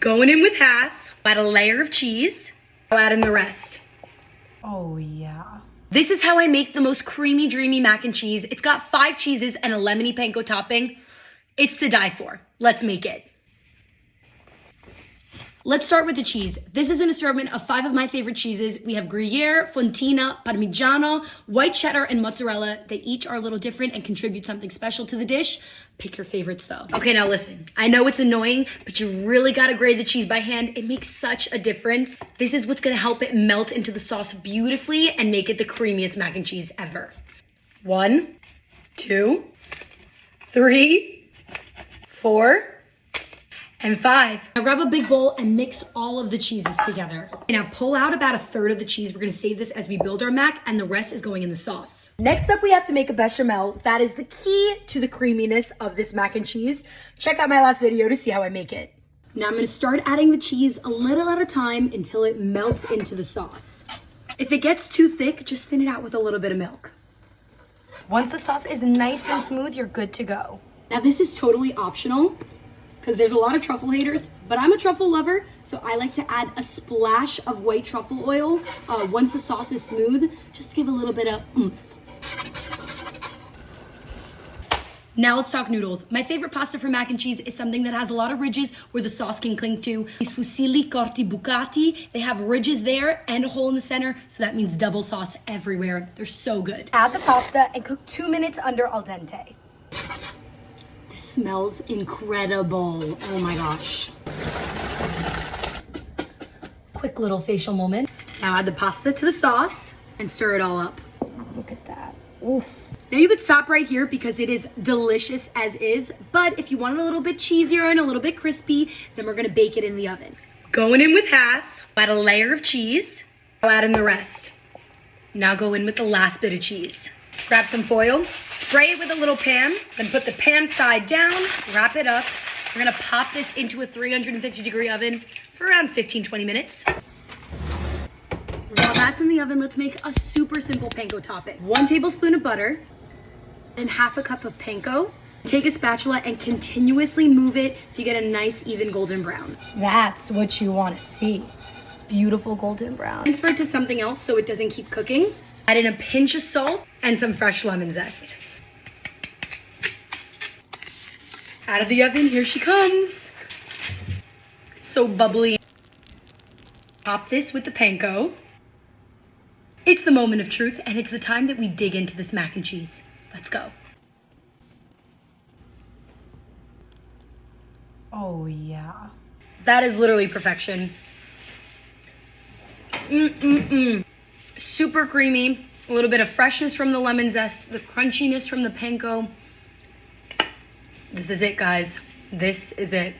Going in with half, add a layer of cheese, I'll add in the rest. Oh yeah. This is how I make the most creamy, dreamy mac and cheese. It's got 5 cheeses and a lemony panko topping. It's to die for. Let's make it. Let's start with the cheese. This is an assortment of 5 of my favorite cheeses. We have Gruyère, Fontina, Parmigiano, white cheddar, and mozzarella. They each are a little different and contribute something special to the dish. Pick your favorites though. Okay, now listen. I know it's annoying, but you really gotta grate the cheese by hand. It makes such a difference. This is what's gonna help it melt into the sauce beautifully and make it the creamiest mac and cheese ever. 1, 2, 3, 4, and 5. Now grab a big bowl and mix all of the cheeses together. Now pull out about 1/3 of the cheese. We're gonna save this as we build our mac, and the rest is going in the sauce. Next up, we have to make a bechamel. That is the key to the creaminess of this mac and cheese. Check out my last video to see how I make it. Now I'm gonna start adding the cheese a little at a time until it melts into the sauce. If it gets too thick, just thin it out with a little bit of milk. Once the sauce is nice and smooth, you're good to go. Now this is totally optional, because there's a lot of truffle haters, but I'm a truffle lover, so I like to add a splash of white truffle oil once the sauce is smooth, just to give a little bit of oomph. Now let's talk noodles. My favorite pasta for mac and cheese is something that has a lot of ridges where the sauce can cling to. These fusilli corti bucati, they have ridges there and a hole in the center, so that means double sauce everywhere. They're so good. Add the pasta and cook 2 minutes under al dente. Smells incredible. Oh my gosh. Quick little facial moment. Now add the pasta to the sauce and stir it all up. Look at that. Oof. Now you could stop right here because it is delicious as is, but if you want it a little bit cheesier and a little bit crispy, then we're gonna bake it in the oven. Going in with half, add a layer of cheese, I'll add in the rest. Now go in with the last bit of cheese. Grab some foil, spray it with a little Parm, then put the Parm side down, wrap it up. We're gonna pop this into a 350-degree oven for around 15-20 minutes. While that's in the oven, let's make a super simple panko topping. 1 tablespoon of butter and half a cup of panko. Take a spatula and continuously move it so you get a nice even golden brown. That's what you want to see. Beautiful golden brown. Transfer it to something else so it doesn't keep cooking. Add in a pinch of salt and some fresh lemon zest. Out of the oven, here she comes. So bubbly. Top this with the panko. It's the moment of truth, and it's the time that we dig into this mac and cheese. Let's go. Oh yeah. That is literally perfection. Super creamy, a little bit of freshness from the lemon zest, the crunchiness from the panko. This is it, guys. This is it.